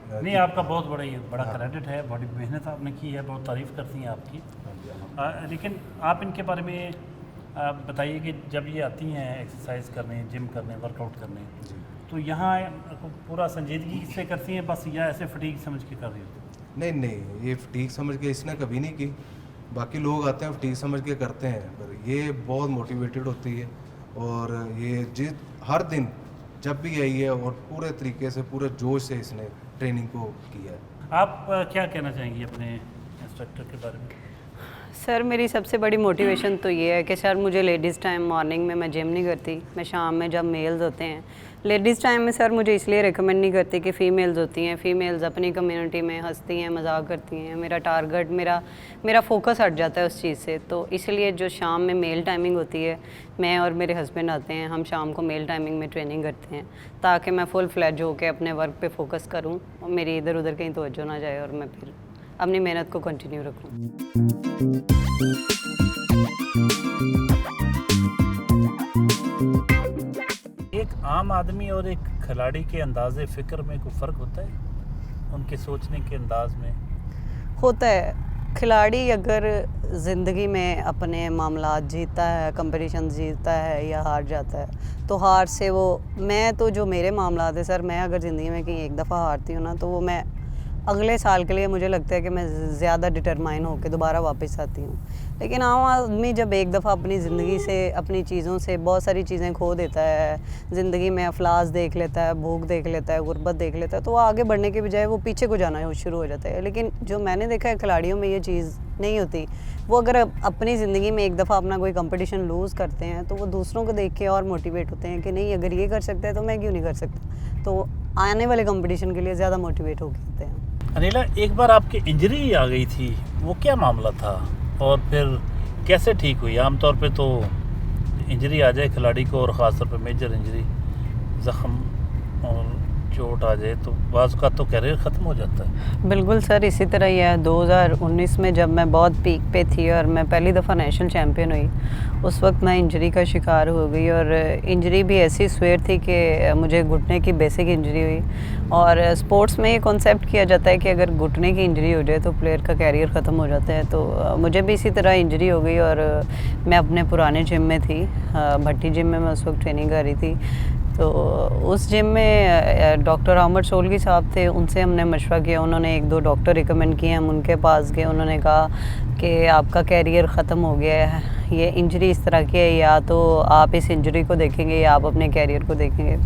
नहीं, आपका बहुत बड़ा क्रेडिट है, बड़ी मेहनत आपने की है, बहुत तारीफ़ करती हैं आपकी। लेकिन आप इनके बारे में बताइए कि जब ये आती हैं एक्सरसाइज करने, जिम करने, वर्कआउट करने, तो यहाँ पूरा संजीदगी से करती हैं बस, या ऐसे फटीक समझ के कर रही हो? नहीं, ये फटीक समझ के इसने कभी नहीं की। बाकी लोग आते हैं फटीक समझ के करते हैं, पर ये बहुत मोटिवेटेड होती है और ये हर दिन जब भी आई है और पूरे तरीके से, पूरे जोश से इसने ट्रेनिंग को किया है। आप क्या कहना चाहेंगी अपने इंस्ट्रक्टर के बारे में? सर मेरी सबसे बड़ी मोटिवेशन तो ये है कि सर मुझे लेडीज़ टाइम मॉर्निंग में मैं जिम नहीं करती, मैं शाम में जब मेल्स होते हैं लेडीज़ टाइम में सर मुझे इसलिए रिकमेंड नहीं करती कि फ़ीमेल्स होती हैं, फ़ीमेल्स अपनी कम्युनिटी में हंसती हैं, मजाक करती हैं, मेरा टारगेट मेरा फोकस हट जाता है उस चीज़ से। तो इसलिए जो शाम में मेल टाइमिंग होती है, मैं और मेरे हस्बैंड आते हैं, हम शाम को मेल टाइमिंग में ट्रेनिंग करते हैं ताकि मैं फुल फ्लैज होकर अपने वर्क पे फोकस करूं और मेरी इधर उधर कहीं तवज्जो ना जाए और मैं फिर अपनी मेहनत को कंटिन्यू रखूं। एक आम आदमी और एक खिलाड़ी के अंदाज़े फ़िक्र में कोई फ़र्क होता है, उनके सोचने के अंदाज में? होता है। खिलाड़ी अगर ज़िंदगी में अपने मामलात जीतता है, कंपटीशन जीतता है या हार जाता है, तो हार से वो, मैं तो जो मेरे मामलात है सर, मैं अगर ज़िंदगी में कहीं एक दफ़ा हारती हूँ ना, तो वो मैं अगले साल के लिए मुझे लगता है कि मैं ज़्यादा डिटरमाइन होकर दोबारा वापस आती हूँ। लेकिन आम आदमी जब एक दफ़ा अपनी ज़िंदगी से, अपनी चीज़ों से बहुत सारी चीज़ें खो देता है, ज़िंदगी में अफलास देख लेता है, भूख देख लेता है, गुर्बत देख लेता है, तो वो आगे बढ़ने के बजाय वो पीछे को जाना शुरू हो जाता है। लेकिन जो मैंने देखा है खिलाड़ियों में ये चीज़ नहीं होती। वो अगर अपनी ज़िंदगी में एक दफ़ा अपना कोई कंपटीशन लूज़ करते हैं तो वो दूसरों को देख के और मोटिवेट होते हैं कि नहीं, अगर ये कर सकता है तो मैं क्यों नहीं कर सकता। तो आने वाले कंपटीशन के लिए ज़्यादा मोटिवेट हो होते हैं। अनिला, एक बार आपकी इंजरी आ गई थी, वो क्या मामला था और फिर कैसे ठीक हुई? आमतौर पे तो इंजरी आ जाए खिलाड़ी को, और ख़ासतौर पे मेजर इंजरी, ज़ख्म और चोट आ जाए तो बाज़ का तो करियर ख़त्म हो जाता है। बिल्कुल सर, इसी तरह ही है। 2019 में जब मैं बहुत पीक पे थी और मैं पहली दफ़ा नेशनल चैम्पियन हुई, उस वक्त मैं इंजरी का शिकार हो गई। और इंजरी भी ऐसी स्वेर थी कि मुझे घुटने की बेसिक इंजरी हुई। और स्पोर्ट्स में ये कॉन्सेप्ट किया जाता है कि अगर घुटने की इंजरी हो जाए तो प्लेयर का कैरियर ख़त्म हो जाता है। तो मुझे भी इसी तरह इंजरी हो गई और मैं अपने पुराने जिम में थी, भट्टी जिम में मैं उस वक्त ट्रेनिंग कर रही थी। तो उस जिम में डॉक्टर अहमद सोलगी साहब थे, उनसे हमने मशवरा किया। उन्होंने 1-2 डॉक्टर रिकमेंड किए, हम उनके पास गए। उन्होंने कहा कि आपका कैरियर ख़त्म हो गया है, ये इंजरी इस तरह की है, या तो आप इस इंजरी को देखेंगे या आप अपने कैरियर को देखेंगे।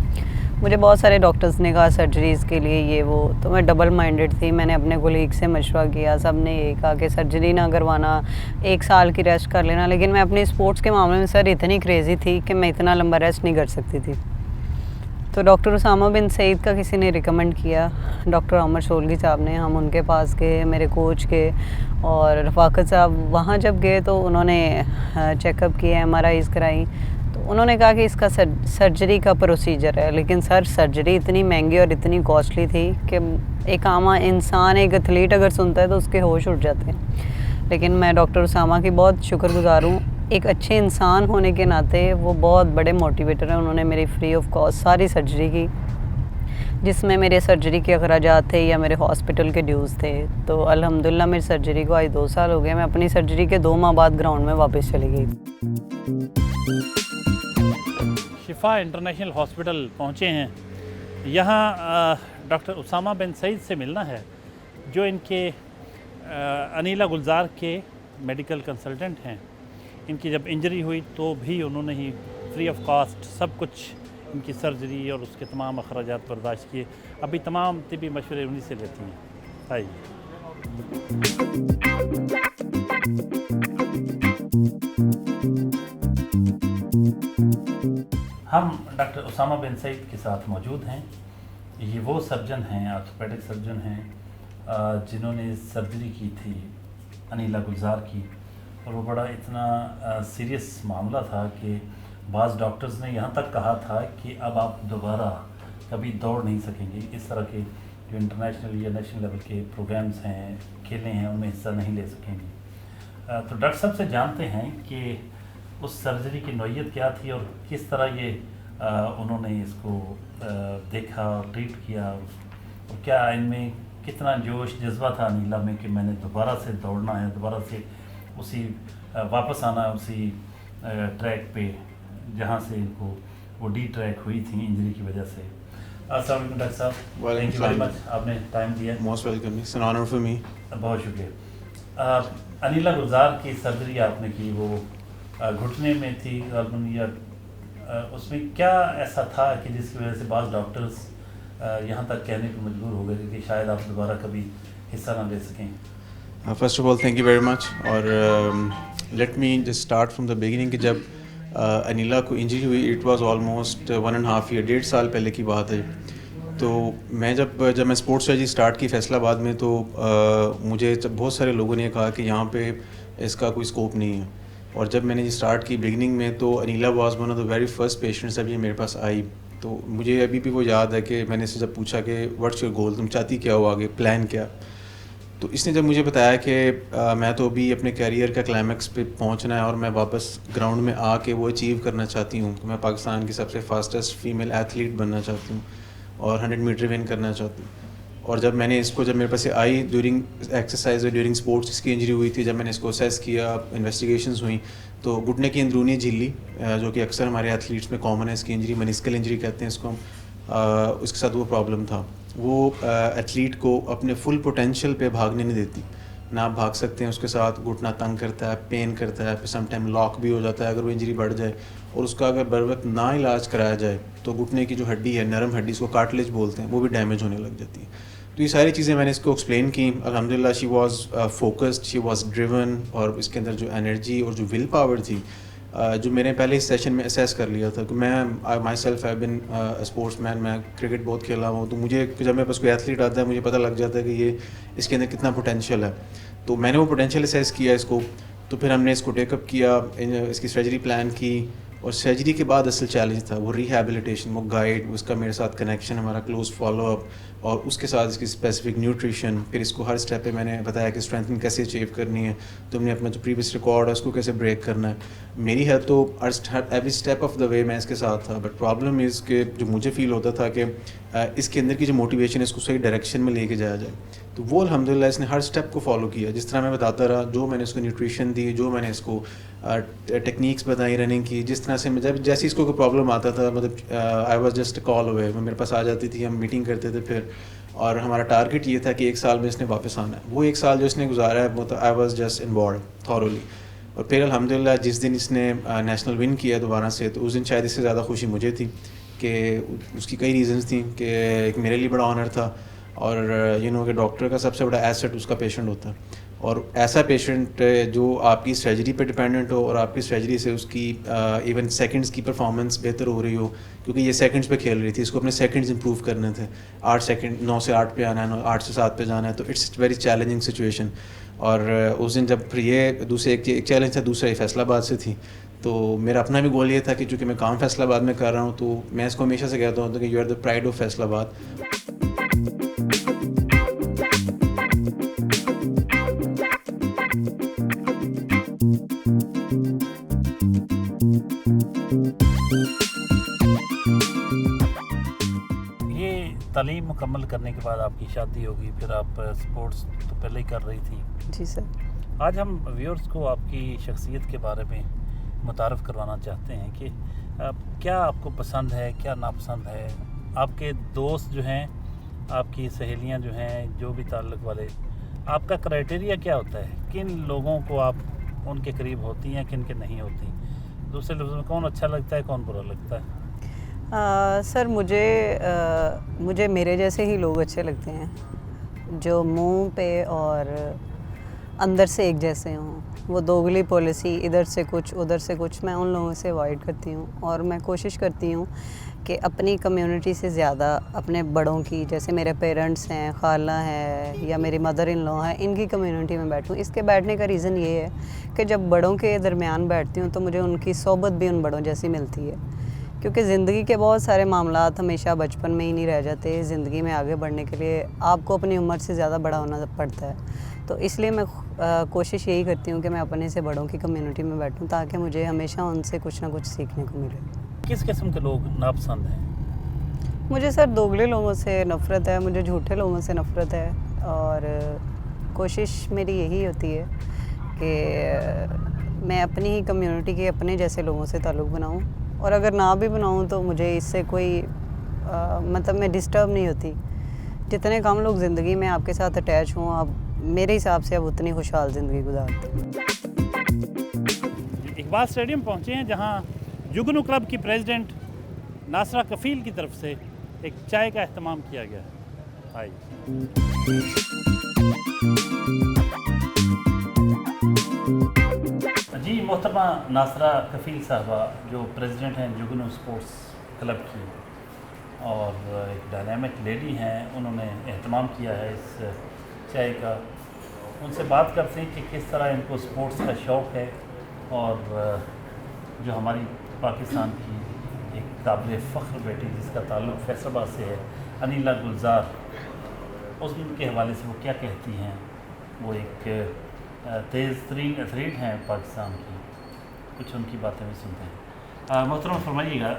मुझे बहुत सारे डॉक्टर्स ने कहा सर्जरीज़ के लिए ये वो, तो मैं डबल माइंडेड थी। मैंने अपने कोलीग से मशवरा किया, सब ने ये कहा कि सर्जरी ना करवाना, 1 साल की रेस्ट कर लेना। लेकिन मैं अपनी स्पोर्ट्स के मामले में सर इतनी क्रेज़ी थी कि मैं इतना लंबा रेस्ट नहीं कर सकती थी। तो डॉक्टर उसामा बिन सईद का किसी ने रिकमेंड किया, डॉक्टर अहमद सोलगी साहब ने। हम उनके पास गए, मेरे कोच के और रफ़ाकत साहब। वहाँ जब गए तो उन्होंने चेकअप किया, MRIs कराई। तो उन्होंने कहा कि इसका सर्जरी का प्रोसीजर है। लेकिन सर सर्जरी इतनी महंगी और इतनी कॉस्टली थी कि एक आम इंसान, एक एथलीट अगर सुनता है तो उसके होश उड़ जाते हैं। लेकिन मैं डॉक्टर उसामा की बहुत शुक्रगुज़ार हूँ। एक अच्छे इंसान होने के नाते वो बहुत बड़े मोटिवेटर हैं। उन्होंने मेरी फ्री ऑफ कॉस्ट सारी सर्जरी की, जिसमें मेरे सर्जरी के अखराजात थे या मेरे हॉस्पिटल के ड्यूज़ थे। तो अल्हम्दुलिल्लाह मेरी सर्जरी को आज 2 साल हो गए। मैं अपनी सर्जरी के 2 माह बाद ग्राउंड में वापस चली गई। शिफा इंटरनेशनल हॉस्पिटल पहुँचे हैं। यहाँ डॉक्टर उसामा बिन सईद से मिलना है, जो इनके अनीला गुलजार के मेडिकल कंसल्टेंट हैं। इनकी जब इंजरी हुई तो भी उन्होंने ही फ्री ऑफ कॉस्ट सब कुछ इनकी सर्जरी और उसके तमाम अखराजात बर्दाश्त किए। अभी तमाम तिब्बी मशवरे उन्हीं से लेती हैं। आइए। हम डॉक्टर उसामा बिन सईद के साथ मौजूद हैं। ये वो सर्जन हैं, ऑर्थोपेडिक सर्जन हैं, जिन्होंने सर्जरी की थी अनीला गुलजार की। और वो बड़ा इतना सीरियस मामला था कि बाज़ डॉक्टर्स ने यहाँ तक कहा था कि अब आप दोबारा कभी दौड़ नहीं सकेंगे। इस तरह के जो इंटरनेशनल या नेशनल लेवल के प्रोग्राम्स हैं, खेलें हैं, उनमें हिस्सा नहीं ले सकेंगे। तो डॉक्टर साहब से जानते हैं कि उस सर्जरी की नौयत क्या थी और किस तरह ये उन्होंने इसको देखा और ट्रीट किया, और क्या इनमें कितना जोश जज्बा था अनीला में कि मैंने दोबारा से दौड़ना है, दोबारा से उसी वापस आना उसी ट्रैक पे जहाँ से इनको वो डी ट्रैक हुई थी इंजरी की वजह से। अस्सलाम वालेकुम डॉक्टर साहब, थैंक यू वेरी मच, आपने टाइम दिया। Most welcome, it's an honour for me. बहुत शुक्रिया। अनीला गुलजार की सर्जरी आपने की, वो घुटने में थी गलबन, या उसमें क्या ऐसा था कि जिसकी वजह से बाज़ डॉक्टर्स यहाँ तक कहने पर मजबूर हो गए कि शायद आप दोबारा कभी हिस्सा ना ले सकें? First of all thank you very much. और let me just start from the beginning कि जब अनीला को इंजरी हुई, इट वाज ऑलमोस्ट 1.5 ईयर, 1.5 साल पहले की बात है। तो मैं जब मैं स्पोर्ट्स सर्जरी स्टार्ट की फैसलाबाद में, तो मुझे बहुत सारे लोगों ने कहा कि यहाँ पे इसका कोई स्कोप नहीं है। और जब मैंने ये स्टार्ट की बिगिनिंग में, तो Anila was one of the very first patients जब ये मेरे पास आई। तो मुझे अभी भी वो याद है कि मैंने इससे जब पूछा कि व्हाट्स योर गोल, तुम चाहती क्या हो आगे, प्लान क्या। तो इसने जब मुझे बताया कि मैं तो अभी अपने कैरियर का क्लाइमैक्स पे पहुंचना है और मैं वापस ग्राउंड में आके वो अचीव करना चाहती हूँ, मैं पाकिस्तान की सबसे फास्टेस्ट फीमेल एथलीट बनना चाहती हूँ और 100 मीटर विन करना चाहती हूँ। और जब मेरे पास आई ड्यूरिंग एक्सरसाइज और ड्यूरिंग स्पोर्ट्स इसकी इंजरी हुई थी, जब मैंने इसको असेस किया, इन्वेस्टिगेशंस हुई, तो घुटने की अंदरूनी झिल्ली जो कि अक्सर हमारे एथलीट्स में कॉमन है, इसकी इंजरी मेनिस्कल इंजरी कहते हैं इसको हम, उसके साथ वो प्रॉब्लम था। वो एथलीट को अपने फुल पोटेंशियल पे भागने नहीं देती। ना आप भाग सकते हैं, उसके साथ घुटना तंग करता है, पेन करता है, फिर सम टाइम लॉक भी हो जाता है अगर वो इंजरी बढ़ जाए। और उसका अगर बर वक्त ना इलाज कराया जाए तो घुटने की जो हड्डी है, नरम हड्डी, इसको कार्टिलेज बोलते हैं, वो भी डैमेज होने लग जाती है। तो ये सारी चीज़ें मैंने इसको एक्सप्लेन की। अल्हम्दुलिल्लाह she was focused, she was driven, और इसके अंदर जो एनर्जी और जो विल पावर थी, जो मैंने पहले इस सेशन में असेस कर लिया था कि मैं my self have been sports man, मैं क्रिकेट बहुत खेला हूँ, तो मुझे जब मेरे पास कोई एथलीट आता है मुझे पता लग जाता है कि ये इसके अंदर कितना पोटेंशियल है। तो मैंने वो पोटेंशियल असेस किया इसको, तो फिर हमने इसको टेकअप किया, इसकी सर्जरी प्लान की, और सर्जरी के बाद असल चैलेंज था वो रिहैबिलिटेशन, वो गाइड, उसका मेरे साथ कनेक्शन, हमारा क्लोज फॉलोअप, और उसके साथ इसकी स्पेसिफिक न्यूट्रिशन। फिर इसको हर स्टेप पे मैंने बताया कि स्ट्रेंथनिंग कैसे अचीव करनी है, तो हमने अपना जो प्रीवियस रिकॉर्ड है उसको कैसे ब्रेक करना है। मेरी हेल्प तो every step of the way मैं इसके साथ था, बट प्रॉब्लम इज़ कि जो मुझे फील होता था कि इसके अंदर की जो मोटिवेशन है इसको सही डायरेक्शन में लेके जाया जाए, तो वो अल्हम्दुलिल्लाह इसने हर स्टेप को फॉलो किया। जिस तरह मैं बताता रहा, जो मैंने इसको न्यूट्रिशन दी, जो मैंने इसको टेक्निक्स बताई रनिंग की, जिस तरह से जब जैसे इसको कोई प्रॉब्लम आता था, मतलब I was just a call away, मेरे पास आ जाती थी, हम मीटिंग करते थे फिर, और हमारा टारगेट ये था कि 1 साल में इसने वापस आना है। वो 1 साल जो इसने गुजारा है वो तो I was just involve thoroughly. और फिर अल्हम्दुलिल्लाह जिस दिन इसने नेशनल विन किया दोबारा से, तो उस दिन शायद इससे ज़्यादा खुशी मुझे थी कि उसकी कई रीज़न्स थी कि एक मेरे लिए बड़ा ऑनर था, और यू नो कि डॉक्टर का सबसे बड़ा एसेट उसका पेशेंट होता है, और ऐसा पेशेंट जो आपकी सर्जरी पे डिपेंडेंट हो और आपकी सर्जरी से उसकी इवन सेकंड्स की परफॉर्मेंस बेहतर हो रही हो, क्योंकि ये सेकंड्स पे खेल रही थी, इसको अपने सेकंड्स इंप्रूव करने थे, 8 सेकंड 9 से 8 पे आना है, 8 से 7 पे जाना है, तो इट्स वेरी चैलेंजिंग सिचुएशन। और उस दिन जब फिर ये दूसरे एक चैलेंज था, दूसरा फैसलाबाद से थी, तो मेरा अपना भी गोल ये था कि चूँकि मैं काम फैसलाबाद में कर रहा हूँ, तो मैं इसको हमेशा से कहता हूँ कि you are the pride of Faisalabad. तालीम मुकम्मल करने के बाद आपकी शादी होगी, फिर आप स्पोर्ट्स तो पहले ही कर रही थी। जी सर। आज हम व्यूअर्स को आपकी शख्सियत के बारे में मुतारफ़ करवाना चाहते हैं कि क्या आपको पसंद है, क्या नापसंद है, आपके दोस्त जो हैं, आपकी सहेलियां जो हैं, जो भी ताल्लुक़ वाले, आपका क्राइटेरिया क्या होता है, किन लोगों को आप उनके करीब होती हैं, किन के नहीं होती, दूसरे लफ्ज़ों में कौन अच्छा लगता है, कौन बुरा लगता है? सर मुझे मेरे जैसे ही लोग अच्छे लगते हैं, जो मुंह पे और अंदर से एक जैसे हों। वो दोगली पॉलिसी, इधर से कुछ उधर से कुछ, मैं उन लोगों से अवॉइड करती हूँ, और मैं कोशिश करती हूँ कि अपनी कम्युनिटी से ज़्यादा अपने बड़ों की, जैसे मेरे पेरेंट्स हैं, खाला है या मेरी मदर इन लॉ है, इनकी कम्युनिटी में बैठूँ। इसके बैठने का रीज़न ये है कि जब बड़ों के दरमियान बैठती हूँ तो मुझे उनकी सोबत भी उन बड़ों जैसी मिलती है, क्योंकि ज़िंदगी के बहुत सारे मामलात हमेशा बचपन में ही नहीं रह जाते। ज़िंदगी में आगे बढ़ने के लिए आपको अपनी उम्र से ज़्यादा बड़ा होना पड़ता है, तो इसलिए मैं कोशिश यही करती हूँ कि मैं अपने से बड़ों की कम्युनिटी में बैठूँ, ताकि मुझे हमेशा उनसे कुछ ना कुछ सीखने को मिले। किस किस्म के लोग नापसंद हैं? मुझे सर दोगले लोगों से नफ़रत है, मुझे झूठे लोगों से नफ़रत है, और कोशिश मेरी यही होती है कि मैं अपनी ही कम्युनिटी के अपने जैसे लोगों से ताल्लुक़ बनाऊँ, और अगर ना भी बनाऊँ तो मुझे इससे कोई मतलब मैं डिस्टर्ब नहीं होती। जितने कम लोग ज़िंदगी में आपके साथ अटैच हों, आप मेरे हिसाब से अब उतनी खुशहाल ज़िंदगी गुजारते हैं। इकबाल स्टेडियम पहुँचे हैं, जहाँ जुगनू क्लब की प्रेसिडेंट नासरा कफ़ील की तरफ से एक चाय का एहतमाम किया गया है। आइए। जी मोहतरमा नासरा कफ़ील साहबा, जो प्रेसिडेंट हैं जुगनू स्पोर्ट्स क्लब की, और एक डायनामिक लेडी हैं, उन्होंने एहतमाम किया है इस चाय का। उनसे बात करते हैं कि किस तरह इनको स्पोर्ट्स का शौक़ है, और जो हमारी पाकिस्तान की एक काबिल फ़ख्र बेटी जिसका ताल्लुक़ फैसलाबाद से है, अनीला गुलजार, उसके हवाले से वो क्या कहती हैं। वो एक तेज़ तरीन एथलीट हैं पाकिस्तान की, कुछ उनकी बातें भी सुनते हैं। मोहतरमा फरमाइएगा,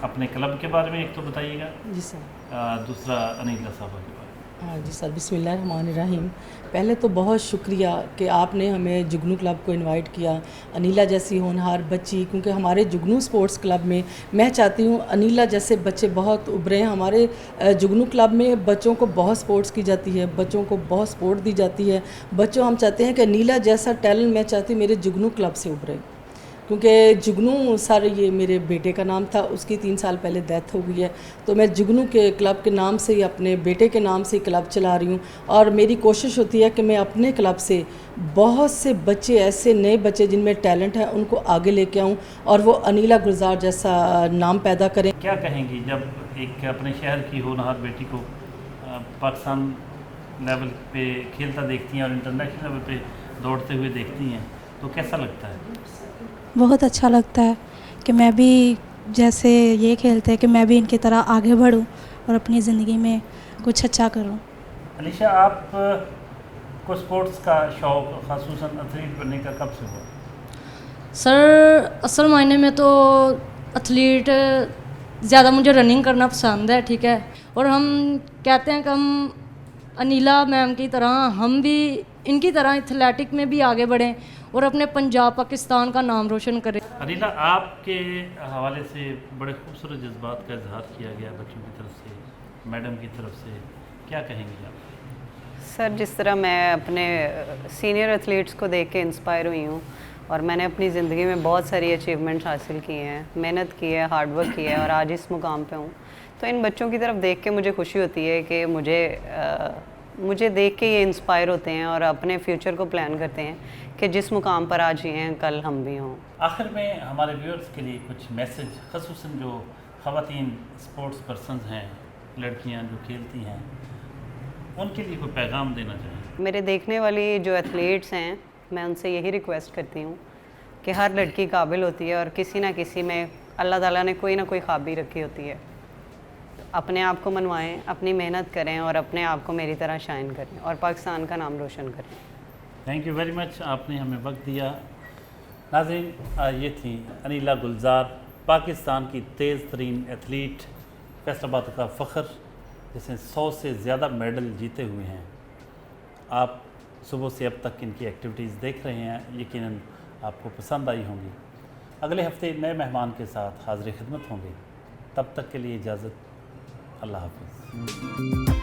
अपने क्लब के बारे में एक तो बताइएगा। जी सर। दूसरा अनीला साहबा के बारे हाँ जी सर, बिस्मिल्लाहिर्रहमानिर्रहीम। पहले तो बहुत शुक्रिया कि आपने हमें जुगनू क्लब को इनवाइट किया। अनीला जैसी होनहार बच्ची, क्योंकि हमारे जुगनू स्पोर्ट्स क्लब में मैं चाहती हूँ अनीला जैसे बच्चे बहुत उभरे हैं। हमारे जुगनू क्लब में बच्चों को बहुत स्पोर्ट्स की जाती है, बच्चों को बहुत सपोर्ट दी जाती है। बच्चों हम चाहते हैं कि अनीला जैसा टैलेंट मैं चाहती हूँ मेरे जुगनू क्लब से उभरे, क्योंकि जुगनू सर ये मेरे बेटे का नाम था, उसकी 3 साल पहले डेथ हो गई है। तो मैं जुगनू के क्लब के नाम से ही अपने बेटे के नाम से क्लब चला रही हूँ, और मेरी कोशिश होती है कि मैं अपने क्लब से बहुत से बच्चे, ऐसे नए बच्चे जिनमें टैलेंट है, उनको आगे लेके आऊँ और वो अनीला गुलजार जैसा नाम पैदा करें। क्या कहेंगी जब एक अपने शहर की होनहार बेटी को पाकिस्तान लेवल पे खेलता देखती हैं और इंटरनेशनल लेवल पे दौड़ते हुए देखती हैं, तो कैसा लगता है? बहुत अच्छा लगता है कि मैं भी जैसे ये खेलते हैं कि मैं भी इनकी तरह आगे बढ़ूं और अपनी ज़िंदगी में कुछ अच्छा करूं। अलीशा, आप को स्पोर्ट्स का शौक़ ख़ासूसन एथलीट बनने का कब से हुआ? सर असल मायने में तो एथलीट ज़्यादा मुझे रनिंग करना पसंद है, ठीक है, और हम कहते हैं कि हम अनीला मैम की तरह हम भी इनकी तरह एथलेटिक में भी आगे बढ़ें और अपने पंजाब पाकिस्तान का नाम रोशन करें। अनीला, आपके हवाले से बड़े खूबसूरत जज्बात का इजहार किया गया बच्चों की तरफ से, मैडम की तरफ से, क्या कहेंगी आप? सर, जिस तरह मैं अपने सीनियर एथलीट्स को देख के इंस्पायर हुई हूँ और मैंने अपनी ज़िंदगी में बहुत सारी अचीवमेंट्स हासिल की हैं, मेहनत की है, हार्ड वर्क किया है और आज इस मुकाम पे हूँ, तो इन बच्चों की तरफ देख के मुझे खुशी होती है कि मुझे देख के ये इंस्पायर होते हैं और अपने फ्यूचर को प्लान करते हैं कि जिस मुकाम पर आज ये हैं कल हम भी हों। आखिर में हमारे व्यूअर्स के लिए कुछ मैसेज, ख़ुसूसन जो ख़वातीन स्पोर्ट्स पर्सन्स हैं, लड़कियां जो खेलती हैं, उनके लिए कोई पैगाम देना चाहिए? मेरे देखने वाली जो एथलीट्स हैं, मैं उनसे यही रिक्वेस्ट करती हूँ कि हर लड़की काबिल होती है और किसी ना किसी में अल्लाह ताला ने कोई ना कोई ख़ाबी रखी होती है। अपने आप को मनवाएं, अपनी मेहनत करें और अपने आप को मेरी तरह शाइन करें और पाकिस्तान का नाम रोशन करें। थैंक यू वेरी मच, आपने हमें वक्त दिया। नाज़रीन, ये थी अनीला गुलजार, पाकिस्तान की तेज़ तरीन एथलीट, फैसलाबाद का फ़ख्र, जिसने 100 से ज़्यादा मेडल जीते हुए हैं। आप सुबह से अब तक इनकी एक्टिविटीज़ देख रहे हैं, यकीनन आपको पसंद आई होंगी। अगले हफ्ते नए मेहमान के साथ हाज़िर खिदमत होंगे, तब तक के लिए इजाज़त, अल्लाह हाफ़िज़।